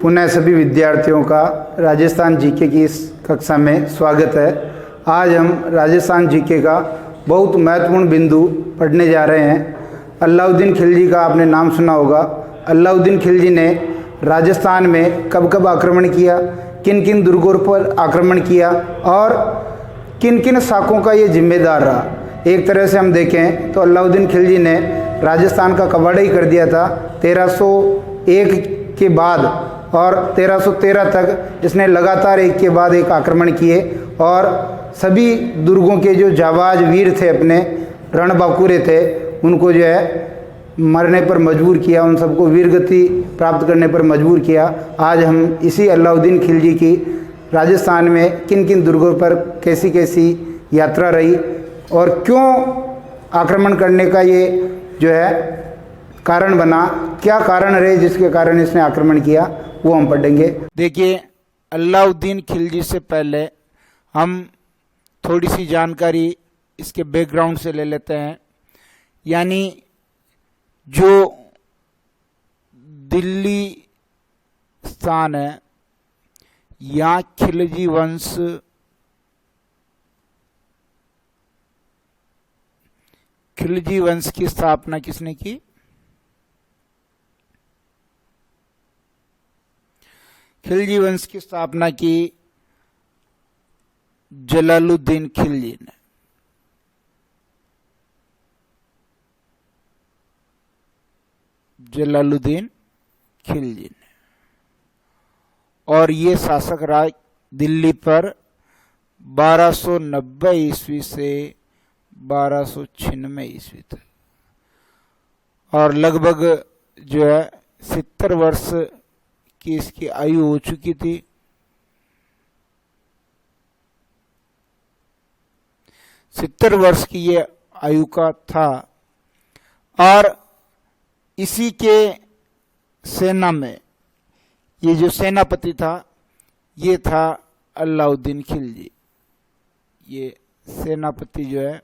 पुनः सभी विद्यार्थियों का राजस्थान जीके की इस कक्षा में स्वागत है। आज हम राजस्थान जीके का बहुत महत्वपूर्ण बिंदु पढ़ने जा रहे हैं। अलाउद्दीन खिलजी का आपने नाम सुना होगा। अलाउद्दीन खिलजी ने राजस्थान में कब कब आक्रमण किया, किन किन दुर्गों पर आक्रमण किया और किन किन शाखों का ये जिम्मेदार रहा। एक तरह से हम देखें तो अलाउद्दीन खिलजी ने राजस्थान का कबाड़ा ही कर दिया था 1301 के बाद, और 1313 तक इसने लगातार एक के बाद एक आक्रमण किए और सभी दुर्गों के जो जाबाज वीर थे, अपने रणबांकुरे थे, उनको जो है मरने पर मजबूर किया, उन सबको वीरगति प्राप्त करने पर मजबूर किया। आज हम इसी अलाउद्दीन खिलजी की राजस्थान में किन किन दुर्गों पर कैसी कैसी यात्रा रही और क्यों आक्रमण करने का ये जो है कारण बना, क्या कारण रहे जिसके कारण इसने आक्रमण किया, वो हम पढ़ेंगे। देखिए, अलाउद्दीन खिलजी से पहले हम थोड़ी सी जानकारी इसके बैकग्राउंड से ले लेते हैं। यानी जो दिल्ली स्थान है, यहाँ खिलजी वंश की स्थापना किसने की? खिलजी वंश की स्थापना की जलालुद्दीन खिलजी ने। जलालुद्दीन खिलजी ने, और ये शासक राज दिल्ली पर 1290 ईस्वी से 1296 ईस्वी तक, और लगभग जो है 70 वर्ष की इसकी आयु हो चुकी थी। सत्तर वर्ष की ये आयु का था, और इसी के सेना में ये जो सेनापति था, ये था अलाउद्दीन खिलजी। ये सेनापति जो है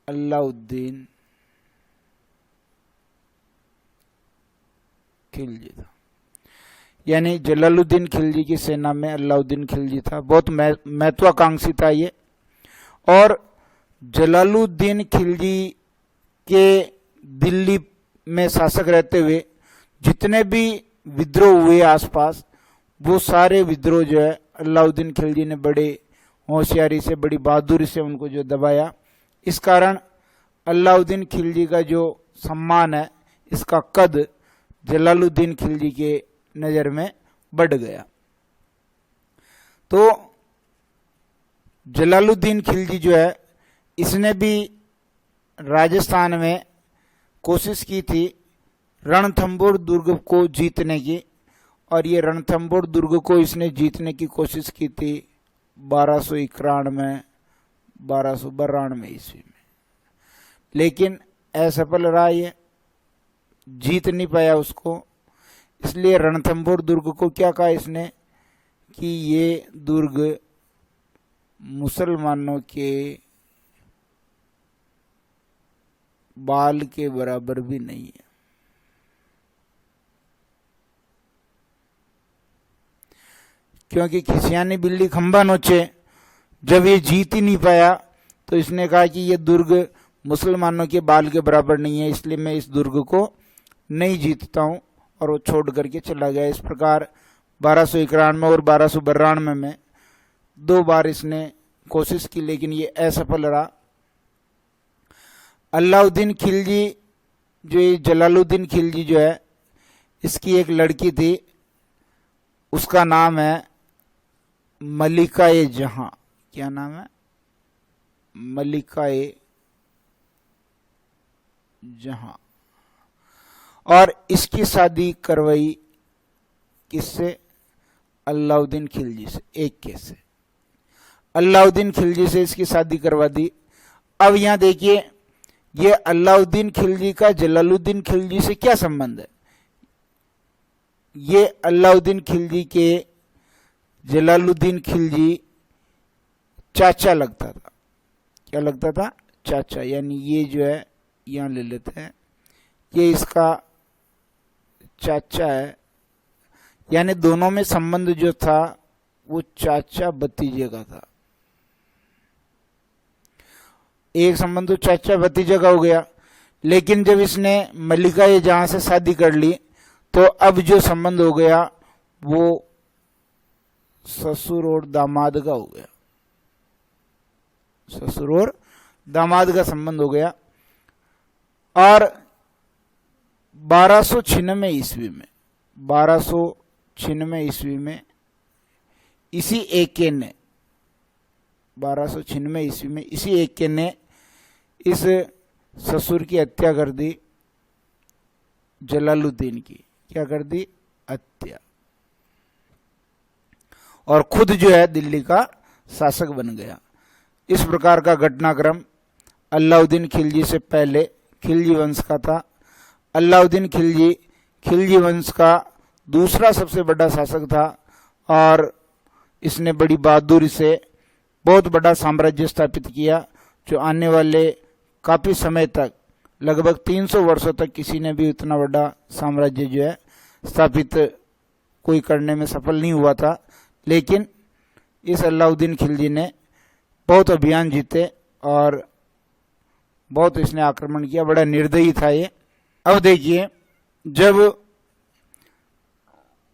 अलाउद्दीन खिलजी था। यानी जलालुद्दीन खिलजी की सेना में अलाउद्दीन खिलजी था। बहुत महत्वाकांक्षी था ये। और जलालुद्दीन खिलजी के दिल्ली में शासक रहते हुए जितने भी विद्रोह हुए आसपास, वो सारे विद्रोह जो है अलाउद्दीन खिलजी ने बड़े होशियारी से, बड़ी बहादुरी से उनको जो दबाया। इस कारण अलाउद्दीन खिलजी का जो सम्मान है, इसका कद जलालुद्दीन खिलजी के नज़र में बढ़ गया। तो जलालुद्दीन खिलजी जो है, इसने भी राजस्थान में कोशिश की थी रणथंभौर दुर्ग को जीतने की, और ये रणथंभौर दुर्ग को इसने जीतने की कोशिश की थी 1291 1292 ईस्वी में, लेकिन असफल रहा। ये जीत नहीं पाया उसको। इसलिए रणथंभौर दुर्ग को क्या कहा इसने कि ये दुर्ग मुसलमानों के बाल के बराबर भी नहीं है। क्योंकि खिसियानी बिल्ली खंबा नोचे, जब ये जीत ही नहीं पाया तो इसने कहा कि ये दुर्ग मुसलमानों के बाल के बराबर नहीं है, इसलिए मैं इस दुर्ग को नहीं जीतता हूं, और वो छोड़ करके चला गया। इस प्रकार 1291 और 1292 में 2 बार इसने कोशिश की, लेकिन ये असफल रहा। अलाउद्दीन खिलजी जो ये जलालुद्दीन खिलजी जो है, इसकी एक लड़की थी, उसका नाम है मलिका-ए जहां। क्या नाम है? मलिका-ए जहां। और इसकी शादी करवाई किससे? अलाउद्दीन खिलजी से। एक कैसे अलाउद्दीन खिलजी से इसकी शादी करवा दी। अब यहां देखिए, ये अलाउद्दीन खिलजी का जलालुद्दीन खिलजी से क्या संबंध है? ये अलाउद्दीन खिलजी के जलालुद्दीन खिलजी चाचा लगता था। क्या लगता था? चाचा। यानी ये जो है, यहां ले लेते हैं, ये इसका चाचा है, यानी दोनों में संबंध जो था वो चाचा भतीजे का था। एक संबंध तो चाचा भतीजे का हो गया, लेकिन जब इसने मल्लिका ये जहां से शादी कर ली तो अब जो संबंध हो गया वो ससुर और दामाद का हो गया, ससुर और दामाद का संबंध हो गया। और 1296 ईस्वी में 1296 ईस्वी में इसी एके ने 1296 ईस्वी में इसी एके ने इस ससुर की हत्या कर दी, जलालुद्दीन की। क्या कर दी? हत्या। और खुद जो है दिल्ली का शासक बन गया। इस प्रकार का घटनाक्रम अलाउद्दीन खिलजी से पहले खिलजी वंश का था। अलाउद्दीन खिलजी खिलजी वंश का दूसरा सबसे बड़ा शासक था और इसने बड़ी बहादुरी से बहुत बड़ा साम्राज्य स्थापित किया, जो आने वाले काफी समय तक लगभग 300 वर्षों तक किसी ने भी इतना बड़ा साम्राज्य जो है स्थापित कोई करने में सफल नहीं हुआ था। लेकिन इस अलाउद्दीन खिलजी ने बहुत अभियान जीते और बहुत इसने आक्रमण किया, बड़ा निर्दयी था ये। अब देखिए, जब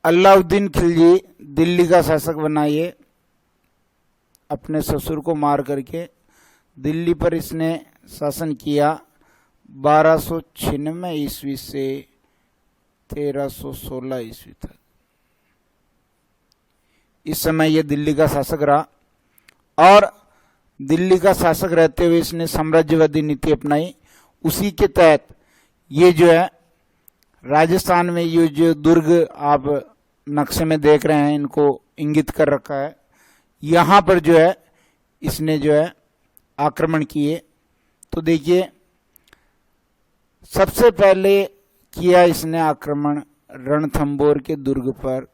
अलाउद्दीन खिलजी दिल्ली का शासक बना, ये अपने ससुर को मार करके दिल्ली पर इसने शासन किया 1296 ईस्वी से 1316 ईस्वी तक। इस समय यह दिल्ली का शासक रहा और दिल्ली का शासक रहते हुए इसने साम्राज्यवादी नीति अपनाई। उसी के तहत ये जो है राजस्थान में ये जो दुर्ग आप नक्शे में देख रहे हैं, इनको इंगित कर रखा है, यहां पर जो है इसने जो है आक्रमण किए। तो देखिए, सबसे पहले किया इसने आक्रमण रणथंबोर के दुर्ग पर।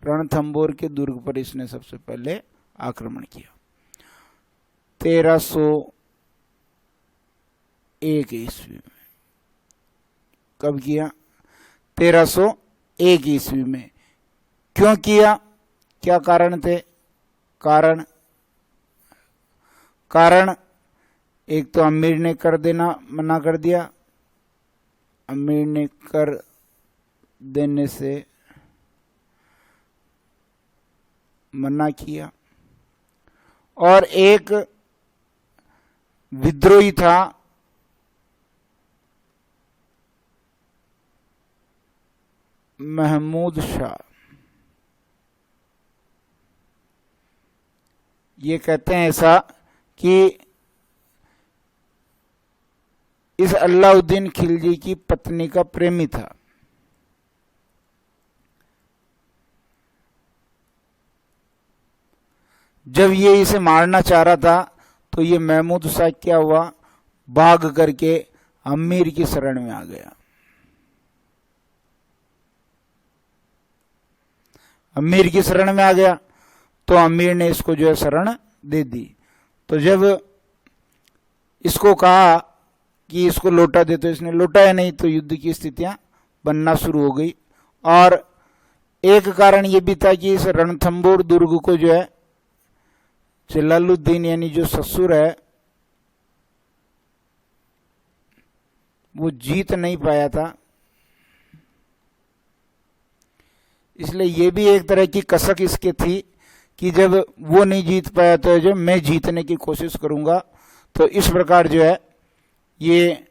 रणथंबोर के दुर्ग पर इसने सबसे पहले आक्रमण किया 1301 ईस्वी में। कब किया? 1301 ईस्वी में। क्यों किया? क्या कारण थे? कारण एक तो अमीर ने कर देना मना कर दिया, अमीर ने कर देने से मना किया, और एक विद्रोही था महमूद शाह। ये कहते हैं ऐसा कि इस अलाउद्दीन खिलजी की पत्नी का प्रेमी था। जब ये इसे मारना चाह रहा था तो ये महमूद शाह क्या हुआ, भाग करके अमीर की शरण में आ गया। अमीर की शरण में आ गया तो अमीर ने इसको जो है शरण दे दी। तो जब इसको कहा कि इसको लौटा दे तो इसने लौटाया नहीं, तो युद्ध की स्थितियां बनना शुरू हो गई। और एक कारण ये भी था कि इस रणथंबोर दुर्ग को जो है जलालुद्दीन यानी जो ससुर है वो जीत नहीं पाया था। इसलिए ये भी एक तरह की कसक इसके थी कि जब वो नहीं जीत पाया तो जो मैं जीतने की कोशिश करूंगा। तो इस प्रकार जो है ये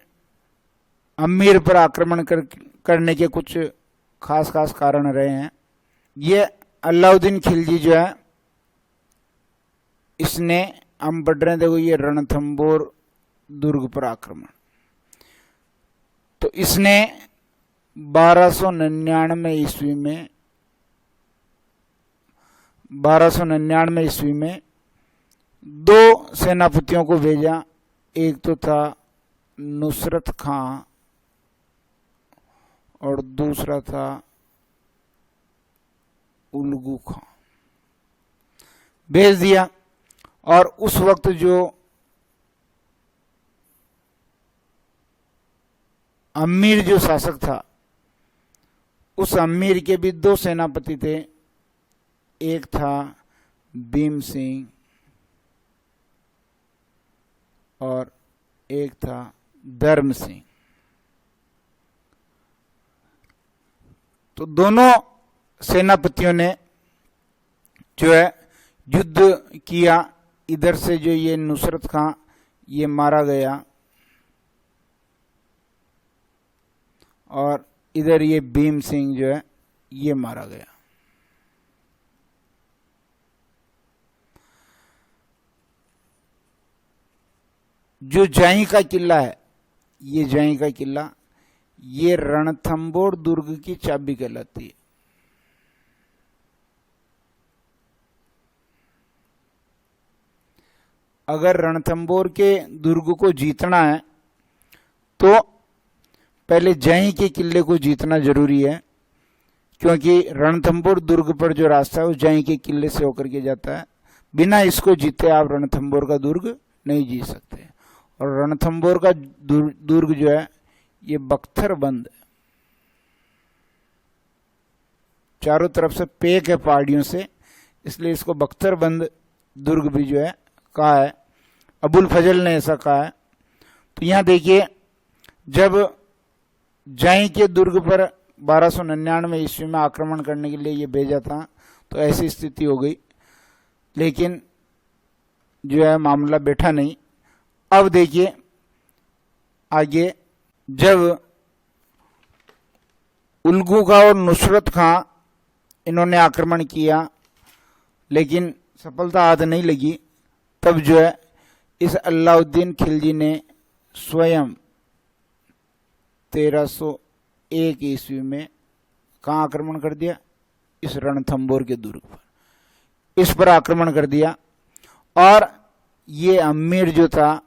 अमीर पर आक्रमण करने के कुछ खास कारण रहे हैं। ये अलाउद्दीन खिलजी जो है इसने, हम बढ़ रहे हैं, देखो ये रणथंबोर दुर्ग पर आक्रमण, तो इसने 1299 ईस्वी में दो सेनापतियों को भेजा। एक तो था नुसरत खां और दूसरा था उल्गू खां, भेज दिया। और उस वक्त जो अमीर जो शासक था उस अमीर के भी दो सेनापति थे, एक था भीम सिंह और एक था धर्म सिंह। तो दोनों सेनापतियों ने जो है युद्ध किया। इधर से जो ये नुसरत खां ये मारा गया और इधर ये भीम सिंह जो है ये मारा गया। जो जाई का किला है, ये जाई का किला, ये रणथंबोर दुर्ग की चाबी कहलाती है। अगर रणथंबोर के दुर्ग को जीतना है तो पहले जय के किले को जीतना जरूरी है, क्योंकि रणथंबोर दुर्ग पर जो रास्ता है वो जय के किले से होकर के जाता है। बिना इसको जीते आप रणथंबोर का दुर्ग नहीं जीत सकते। और रणथंबोर का दुर्ग जो है ये बख्तर बंद है, चारों तरफ से पैक है पहाड़ियों से, इसलिए इसको बख्तर बंद दुर्ग भी जो है कहा है। अबुल फजल ने ऐसा कहा है। तो यहां देखिए, जब जय के दुर्ग पर 1299 ईस्वी में आक्रमण करने के लिए ये भेजा था तो ऐसी स्थिति हो गई, लेकिन जो है मामला बैठा नहीं। अब देखिए आगे, जब उल्गू खां और नुसरत खां इन्होंने आक्रमण किया लेकिन सफलता हाथ नहीं लगी, तब जो है इस अलाउद्दीन खिलजी ने स्वयं 1301 ईस्वी में कहाँ आक्रमण कर दिया? इस रणथंबोर के दुर्ग पर, इस पर आक्रमण कर दिया। और ये अमीर जो था,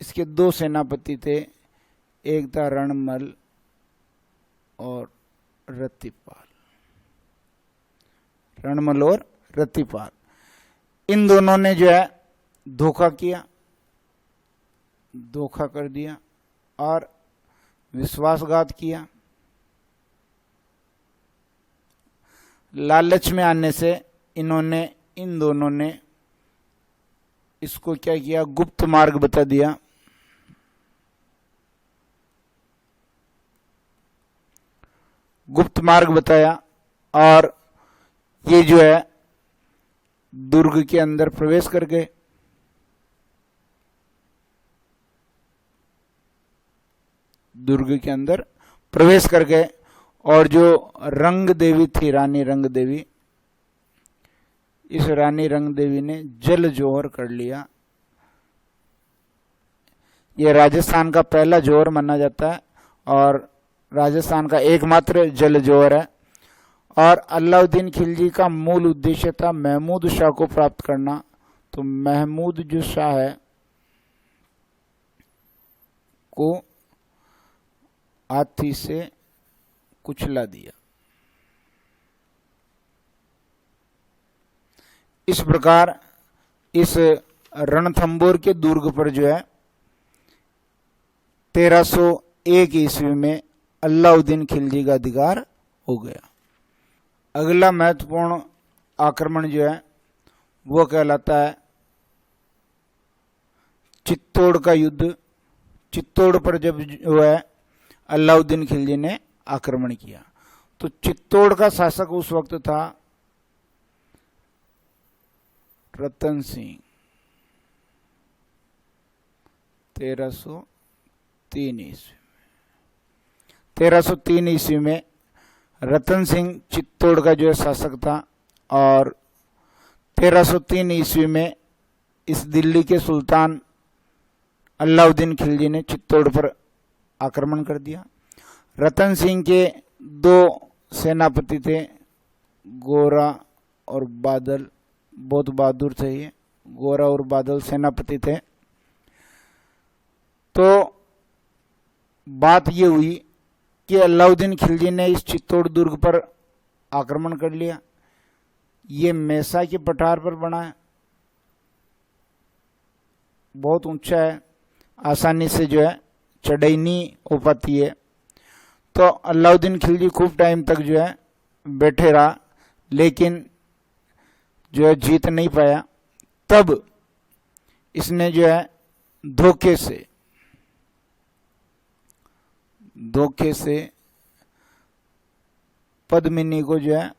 इसके दो सेनापति थे, एक था रणमल और रत्तीपाल। रणमल और रत्तीपाल, इन दोनों ने जो है धोखा किया, धोखा कर दिया और विश्वासघात किया। लालच में आने से इन दोनों ने इसको क्या किया? गुप्त मार्ग बता दिया। गुप्त मार्ग बताया और ये जो है दुर्ग के अंदर प्रवेश कर गए। दुर्ग के अंदर प्रवेश कर गए और जो रंग देवी थी, रानी रंग देवी, इस रानी रंग देवी ने जल जोहर कर लिया। यह राजस्थान का पहला जोहर माना जाता है और राजस्थान का एकमात्र जल जोहर है। और अलाउद्दीन खिलजी का मूल उद्देश्य था महमूद शाह को प्राप्त करना। तो महमूद जो शाह है को हाथी से कुचला दिया। इस प्रकार इस रणथंबोर के दुर्ग पर जो है 1301 ईस्वी में अलाउद्दीन खिलजी का अधिकार हो गया। अगला महत्वपूर्ण आक्रमण जो है वो कहलाता है चित्तौड़ का युद्ध। चित्तौड़ पर जब जो है अलाउद्दीन खिलजी ने आक्रमण किया, तो चित्तौड़ का शासक उस वक्त था रतन सिंह। 1303 ईस्वी में 1303 ईस्वी में रतन सिंह चित्तौड़ का जो है शासक था और 1303 ईस्वी में इस दिल्ली के सुल्तान अलाउद्दीन खिलजी ने चित्तौड़ पर आक्रमण कर दिया। रतन सिंह के दो सेनापति थे, गोरा और बादल, बहुत बहादुर थे ये, गोरा और बादल सेनापति थे। तो बात ये हुई कि अलाउद्दीन खिलजी ने इस चित्तौड़ दुर्ग पर आक्रमण कर लिया। ये मेसा के पठार पर बना है, बहुत ऊंचा है, आसानी से जो है चढ़ाई नहीं हो पाती है। तो अलाउद्दीन खिलजी खूब टाइम तक जो है बैठे रहा, लेकिन जो है जीत नहीं पाया। तब इसने जो है धोखे से पद्मिनी को जो है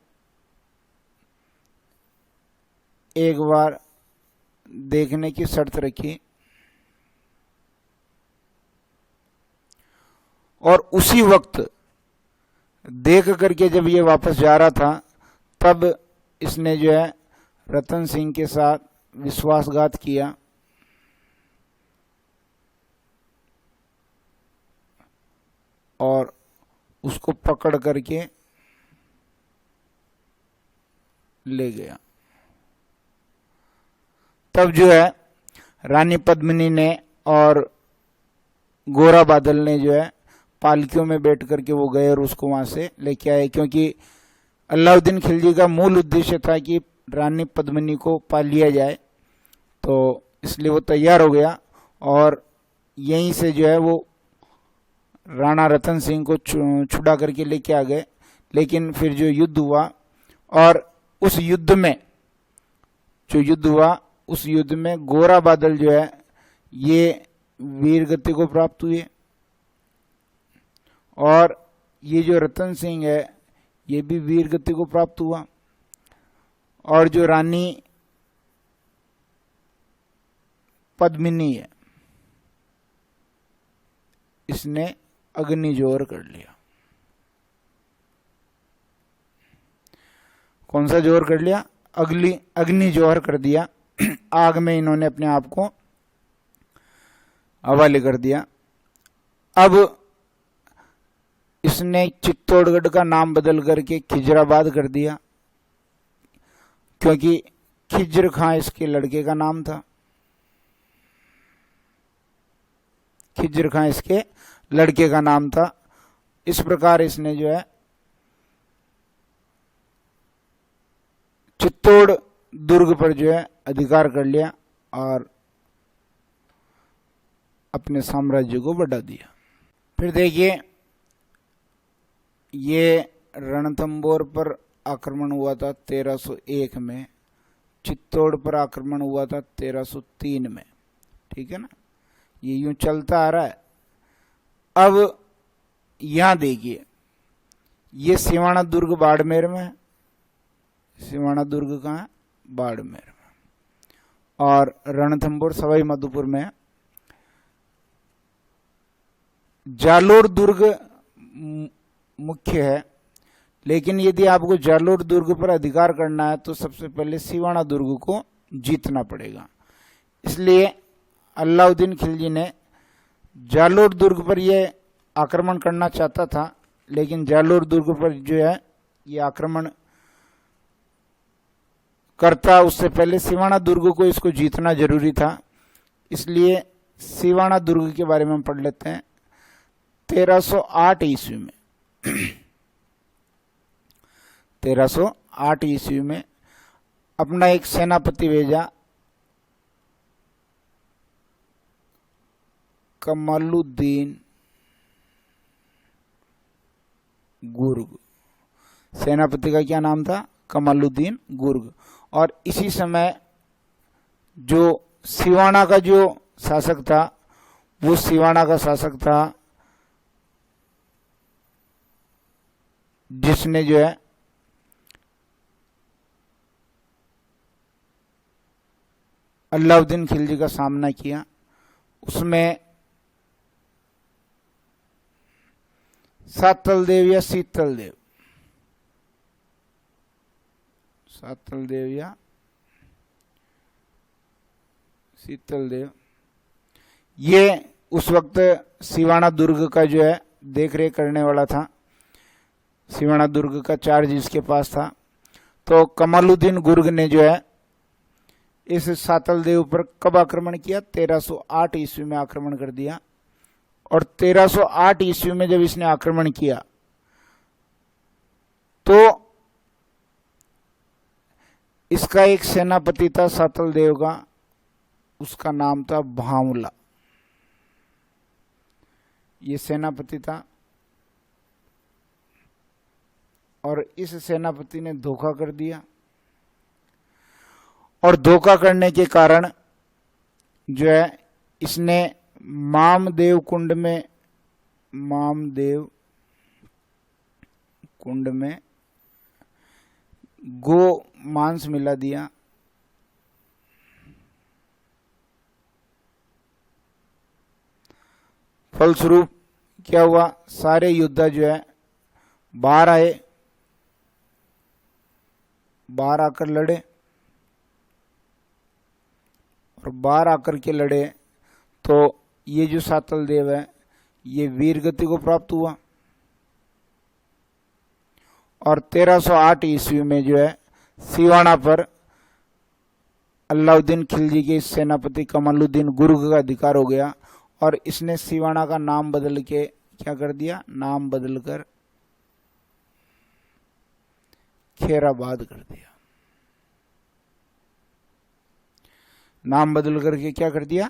एक बार देखने की शर्त रखी, और उसी वक्त देख करके जब ये वापस जा रहा था, तब इसने जो है रतन सिंह के साथ विश्वासघात किया और उसको पकड़ करके ले गया। तब जो है रानी पद्मिनी ने और गोरा बादल ने जो है पालकियों में बैठ करके वो गए और उसको वहां से लेके आए, क्योंकि अलाउद्दीन खिलजी का मूल उद्देश्य था कि रानी पद्मिनी को पा लिया जाए। तो इसलिए वो तैयार हो गया और यहीं से जो है वो राणा रतन सिंह को छुड़ा करके लेके आ गए। लेकिन फिर जो युद्ध हुआ, और उस युद्ध में गोरा बादल जो है ये वीर गति को प्राप्त हुए, और ये जो रतन सिंह है ये भी वीर गति को प्राप्त हुआ, और जो रानी पद्मिनी है इसने अग्निजोहर कर लिया। कौन सा जोहर कर लिया? अग्निजोहर कर दिया। आग में इन्होंने अपने आप को हवाले कर दिया। अब इसने चित्तौड़गढ़ का नाम बदल करके खिजराबाद कर दिया, क्योंकि खिज्र खां इसके लड़के का नाम था। खिज्र खां इसके लड़के का नाम था। इस प्रकार इसने जो है चित्तौड़ दुर्ग पर जो है अधिकार कर लिया और अपने साम्राज्य को बढ़ा दिया। फिर देखिए, ये रणथंबोर पर आक्रमण हुआ था 1301 में, चित्तौड़ पर आक्रमण हुआ था 1303 में। ठीक है ना, ये यूं चलता आ रहा है। अब यहां देखिए, ये सिवाना दुर्ग बाड़मेर में है। सिवाना दुर्ग कहाँ है? बाड़मेर में। और रणथंबोर सवाई माधोपुर में है। जालोर दुर्ग मुख्य है, लेकिन यदि आपको जालोर दुर्ग पर अधिकार करना है तो सबसे पहले सिवाना दुर्ग को जीतना पड़ेगा। इसलिए अलाउद्दीन खिलजी ने जालोर दुर्ग पर यह आक्रमण करना चाहता था, लेकिन जालोर दुर्ग पर जो है ये आक्रमण करता उससे पहले सिवाना दुर्ग को इसको जीतना जरूरी था। इसलिए सिवाना दुर्ग के बारे में हम पढ़ लेते हैं। 1308 ईस्वी में 1308 ईस्वी में अपना एक सेनापति भेजा, कमालुद्दीन गुर्ग। सेनापति का क्या नाम था? कमालुद्दीन गुर्ग। और इसी समय जो सिवाना का जो शासक था, वो सिवाना का शासक था जिसने जो है अलाउद्दीन खिलजी का सामना किया। उसमें सातलदेव या शीतलदेव, सातलदेव या शीतलदेव, ये उस वक्त सिवाना दुर्ग का जो है देख रेख करने वाला था। सिवाना दुर्ग का चार्ज इसके पास था। तो कमालुद्दीन गुर्ग ने जो है इस सातलदेव पर कब आक्रमण किया? 1308 ईस्वी में आक्रमण कर दिया। और 1308 ईस्वी में जब इसने आक्रमण किया तो इसका एक सेनापति था सातलदेव का, उसका नाम था भांवला। ये सेनापति था और इस सेनापति ने धोखा कर दिया, और धोखा करने के कारण जो है इसने मामदेव कुंड में गो मांस मिला दिया। फलस्वरूप क्या हुआ, सारे योद्धा जो है बाहर आए, बाहर आकर लड़े, और बाहर आकर के लड़े तो ये जो सातल देव है ये वीर गति को प्राप्त हुआ, और 1308 ईस्वी में जो है सिवाना पर अलाउद्दीन खिलजी के सेनापति कमालुद्दीन गुर्ग का अधिकार हो गया, और इसने सिवाना का नाम बदल के क्या कर दिया, नाम बदलकर खेराबाद कर दिया। नाम बदल करके क्या कर दिया,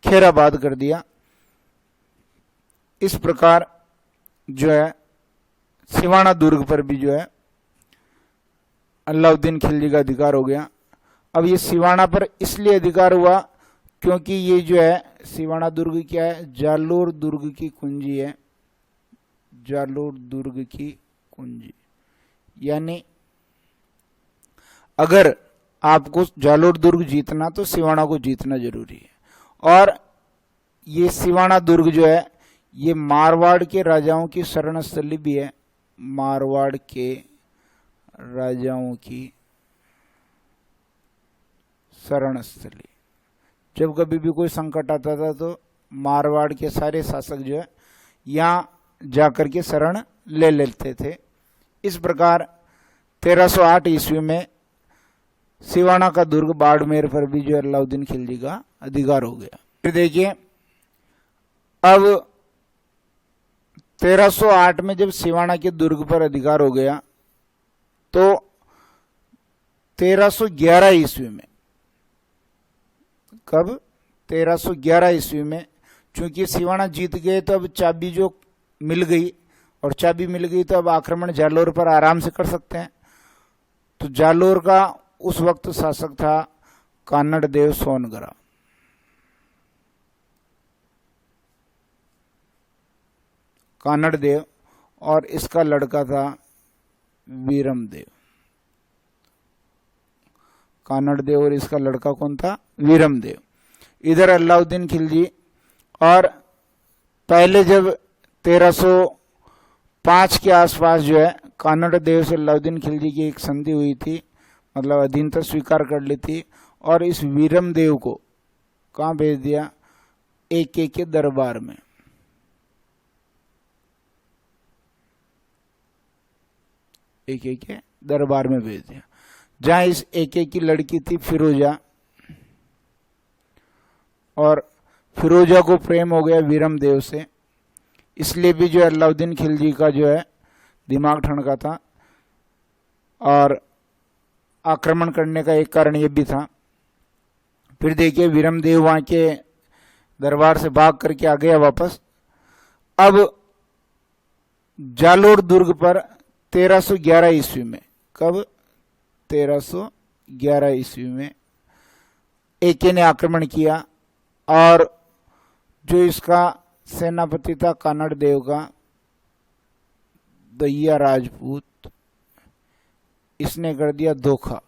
खेराबाद कर दिया। इस प्रकार जो है सिवाना दुर्ग पर भी जो है अलाउद्दीन खिलजी का अधिकार हो गया। अब ये सिवाना पर इसलिए अधिकार हुआ क्योंकि ये जो है सिवाना दुर्ग क्या है, जालोर दुर्ग की कुंजी है, जालोर दुर्ग की कुंजी। यानी अगर आपको जालोर दुर्ग जीतना तो सिवाना को जीतना जरूरी है। और ये सिवाना दुर्ग जो है ये मारवाड़ के राजाओं की शरण स्थली भी है, मारवाड़ के राजाओं की शरण स्थली। जब कभी भी कोई संकट आता था तो मारवाड़ के सारे शासक जो है यहाँ जाकर के शरण ले लेते थे। इस प्रकार 1308 ईस्वी में सिवाना का दुर्ग बाड़मेर पर भी जो अलाउद्दीन खिलजी का अधिकार हो गया। फिर देखिए अब 1308 में जब सिवाना के दुर्ग पर अधिकार हो गया तो 1311 ईस्वी में, कब, 1311 ईस्वी में, चूंकि सिवाना जीत गए तो अब चाबी जो मिल गई, और चाबी मिल गई तो अब आक्रमण जालोर पर आराम से कर सकते हैं। तो जालोर का उस वक्त शासक था कानड़ देव सोनगरा। कानड़ देव, और इसका लड़का था वीरम देव। कानड़ देव और इसका लड़का कौन था, वीरम देव। इधर अलाउद्दीन खिलजी, और पहले जब 1305 के आसपास जो है कानड़ देव से अलाउद्दीन खिलजी की एक संधि हुई थी, मतलब अधीनता स्वीकार कर ली थी, और इस वीरम देव को कहाँ भेज दिया, एके के दरबार में। एके के दरबार में भेज दिया, जहां इस एके की लड़की थी फिरोजा, और फिरोजा को प्रेम हो गया वीरम देव से। इसलिए भी जो अलाउद्दीन खिलजी का जो है दिमाग ठनका था, और आक्रमण करने का एक कारण यह भी था। फिर देखिए वीरम देव वहां के दरबार से भाग करके आ गया वापस। अब जालोर दुर्ग पर 1311 ईस्वी में, कब, 1311 ईस्वी में एके ने आक्रमण किया, और जो इसका सेनापति था कानड़ देव का दैया राजपूत, इसने कर दिया धोखा।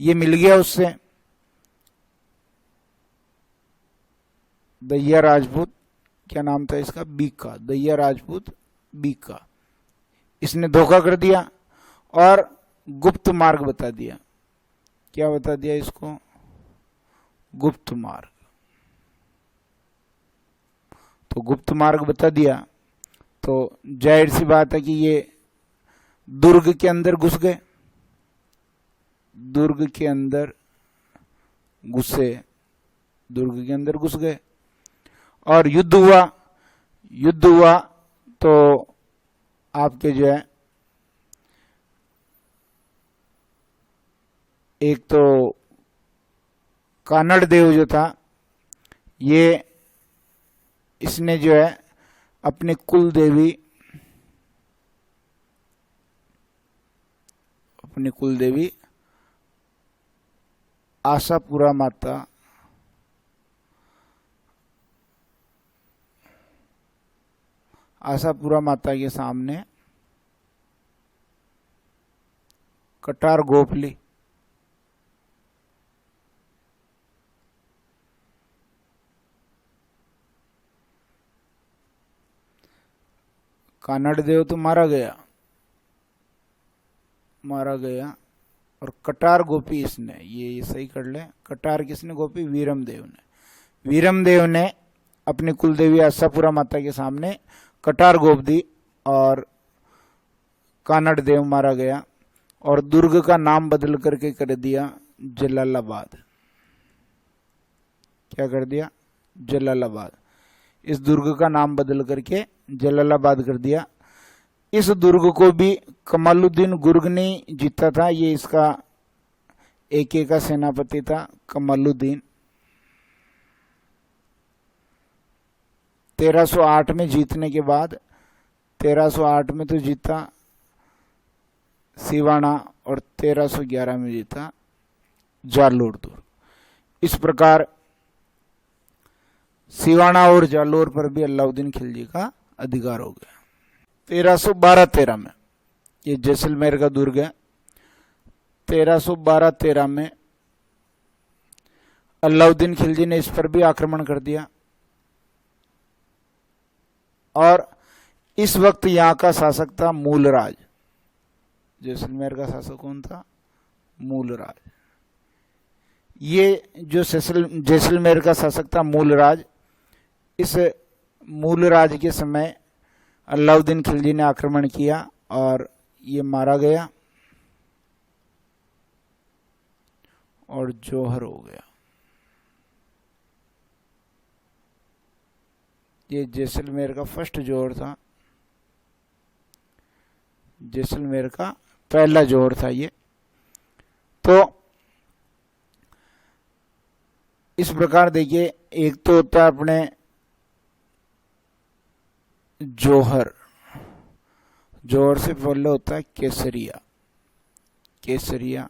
ये मिल गया उससे, दैया राजपूत, क्या नाम था इसका, बीका, दैया राजपूत बीका। इसने धोखा कर दिया और गुप्त मार्ग बता दिया। क्या बता दिया इसको, गुप्त मार्ग। तो गुप्त मार्ग बता दिया तो जाहिर सी बात है कि ये दुर्ग के अंदर घुस गए, दुर्ग के अंदर घुसे, दुर्ग के अंदर घुस गए, और युद्ध हुआ। युद्ध हुआ तो आपके जो है एक तो कानड़ देव जो था, ये इसने जो है अपने कुल देवी अपनी कुल देवी आशापुरा माता के सामने कटार गोपली कानड़ देव तो मारा गया और कटार गोपी इसने, ये सही कर ले, कटार किसने गोपी? वीरम देव ने अपनी कुलदेवी आशापुरा माता के सामने कटार गोप दी और कानड़ देव मारा गया और दुर्ग का नाम बदल करके कर दिया जलालाबाद। क्या कर दिया? जलालाबाद। इस दुर्ग का नाम बदल करके जलालाबाद कर दिया। इस दुर्ग को भी कमालुद्दीन गुर्ग ने जीता था। ये इसका एके का सेनापति था कमालुद्दीन। 1308 में जीतने के बाद 1308 में तो जीता सिवाना और 1311 में जीता जालोर दुर्ग। इस प्रकार सिवाना और जालोर पर भी अलाउद्दीन खिलजी का अधिकार हो गया। 1312-13 में ये जैसलमेर का दुर्ग है। 1312-13 में अलाउद्दीन खिलजी ने इस पर भी आक्रमण कर दिया और इस वक्त यहां का शासक था मूलराज। जैसलमेर का शासक कौन था? मूलराज। ये जो जैसलमेर का शासक था मूलराज, इस मूलराज के समय अलाउद्दीन खिलजी ने आक्रमण किया और ये मारा गया और जौहर हो गया। ये जैसलमेर का फर्स्ट जौहर था, जैसलमेर का पहला जौहर था ये। तो इस प्रकार देखिए, एक तो होता है अपने जौहर, जौहर से पहले होता है केसरिया। केसरिया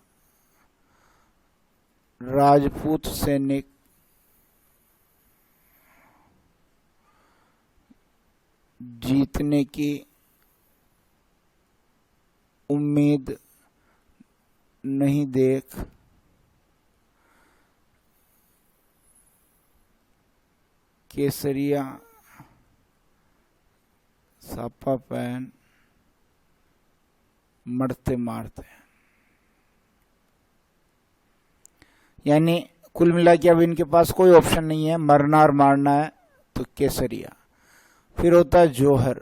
राजपूत सैनिक जीतने की उम्मीद नहीं देख केसरिया सापा पहन मरते मारते। यानी कुल मिला के अब इनके पास कोई ऑप्शन नहीं है, मरना और मारना है तो केसरिया। फिर होता है जौहर।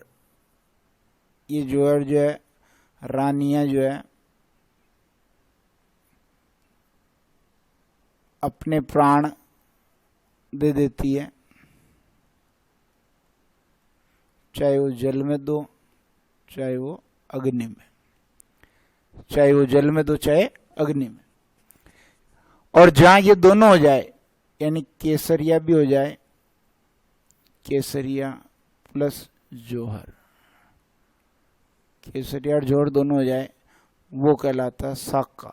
ये जौहर जो है, रानियां जो है अपने प्राण दे देती है, चाहे वो जल में दो चाहे वो अग्नि में, चाहे वो जल में दो चाहे अग्नि में। और जहां ये दोनों हो जाए, यानी केसरिया भी हो जाए, केसरिया प्लस जौहर, केसरिया और जौहर दोनों हो जाए, वो कहलाता साका।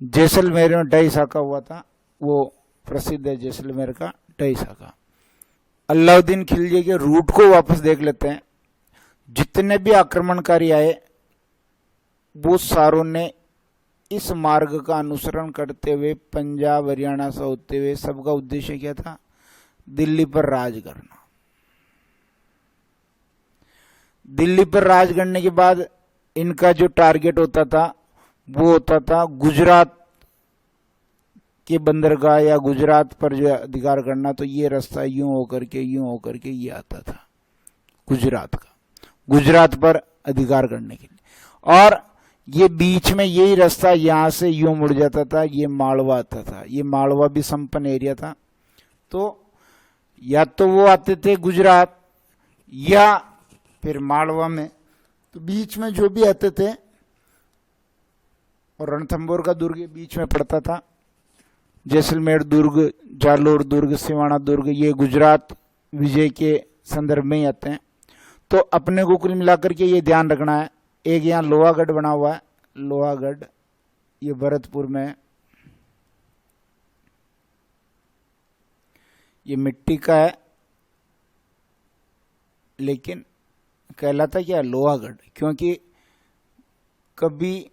जैसलमेर में 2.5 साका हुआ था, वो प्रसिद्ध है जैसलमेर का 2.5 साका। अलाउद्दीन खिलजी के रूट को वापस देख लेते हैं। जितने भी आक्रमणकारी आए वो सारों ने इस मार्ग का अनुसरण करते हुए पंजाब हरियाणा से होते हुए, सबका उद्देश्य क्या था? दिल्ली पर राज करना। दिल्ली पर राज करने के बाद इनका जो टारगेट होता था वो होता था गुजरात के बंदरगाह या गुजरात पर जो अधिकार करना। तो ये रास्ता यूं होकर के ये आता था गुजरात का, गुजरात पर अधिकार करने के लिए। और ये बीच में यही रास्ता यहां से यूं मुड़ जाता था, ये मालवा आता था। ये मालवा भी संपन्न एरिया था। तो या तो वो आते थे गुजरात या फिर मालवा में, तो बीच में जो भी आते थे, और रणथंभौर का दुर्ग बीच में पड़ता था। जैसलमेर दुर्ग, जालोर दुर्ग, सिवाना दुर्ग, ये गुजरात विजय के संदर्भ में ही आते हैं। तो अपने को कुल मिलाकर के ये ध्यान रखना है, एक यहाँ लोहागढ़ बना हुआ है लोहागढ़, ये भरतपुर में है। ये मिट्टी का है, लेकिन कहलाता क्या लोहागढ़, क्योंकि कभी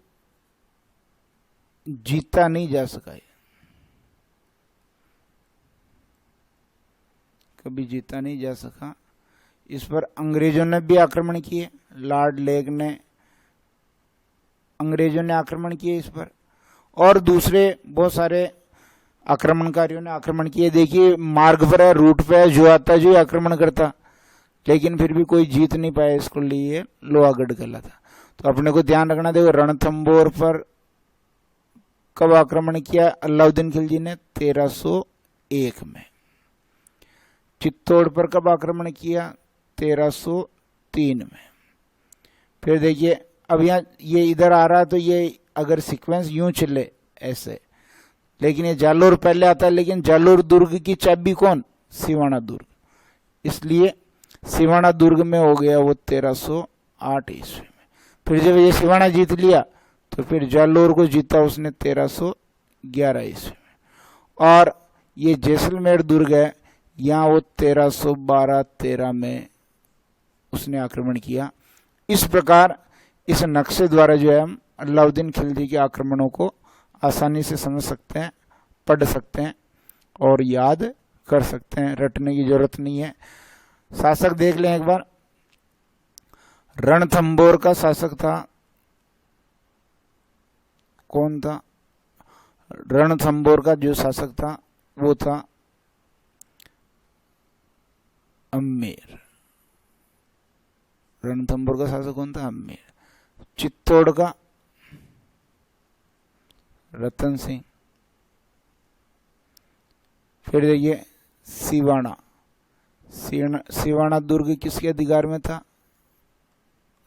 जीता नहीं जा सका है, कभी जीता नहीं जा सका। इस पर अंग्रेजों ने भी आक्रमण किए, लॉर्ड लेक ने, अंग्रेजों ने आक्रमण किए इस पर, और दूसरे बहुत सारे आक्रमणकारियों ने आक्रमण किए। देखिए मार्ग पर है, रूट पे है, जो आता जो आक्रमण करता, लेकिन फिर भी कोई जीत नहीं पाया, इसको लिए लोहागढ़ कहलाता। तो अपने को ध्यान रखना। देखो रणथंभौर पर कब आक्रमण किया अलाउद्दीन खिलजी ने? 1301 में। चित्तौड़ पर कब आक्रमण किया? 1303 में। फिर देखिए अब यहाँ ये इधर आ रहा है, तो ये अगर सीक्वेंस यूं चले ऐसे, लेकिन ये जालोर पहले आता है, लेकिन जालोर दुर्ग की चाबी कौन? सिवाना दुर्ग, इसलिए सिवाना दुर्ग में हो गया वो 1308 ईस्वी में। फिर जब ये सिवाना जीत लिया तो फिर जालोर को जीता उसने 1311 ईस्वी में। और ये जैसलमेर दुर्ग है, यहाँ वो 1312-13 में उसने आक्रमण किया। इस प्रकार इस नक्शे द्वारा जो है हम अलाउद्दीन खिलजी के आक्रमणों को आसानी से समझ सकते हैं, पढ़ सकते हैं और याद कर सकते हैं, रटने की जरूरत नहीं है। शासक देख लें एक बार। रणथंभौर का शासक था, कौन था? रणथंभौर का जो शासक था वो था अम्मेर। रणथंभौर का शासक कौन था? अम्मेर। चित्तौड़ का रतन सिंह। फिर देखिए सिवाना, सिवाना दुर्ग किसके अधिकार में था?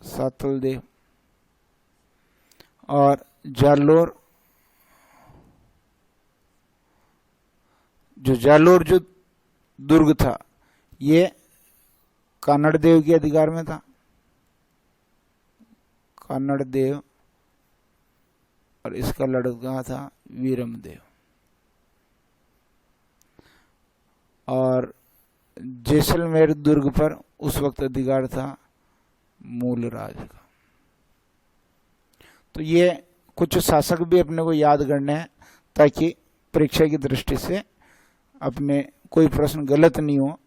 सातल देव। और जालोर, जो दुर्ग था ये कानड़ देव के अधिकार में था, कानड़ देव, और इसका लड़का था वीरम देव। और जैसलमेर दुर्ग पर उस वक्त अधिकार था मूलराज का। तो ये कुछ शासक भी अपने को याद करने हैं, ताकि परीक्षा की दृष्टि से अपने कोई प्रश्न गलत नहीं हो।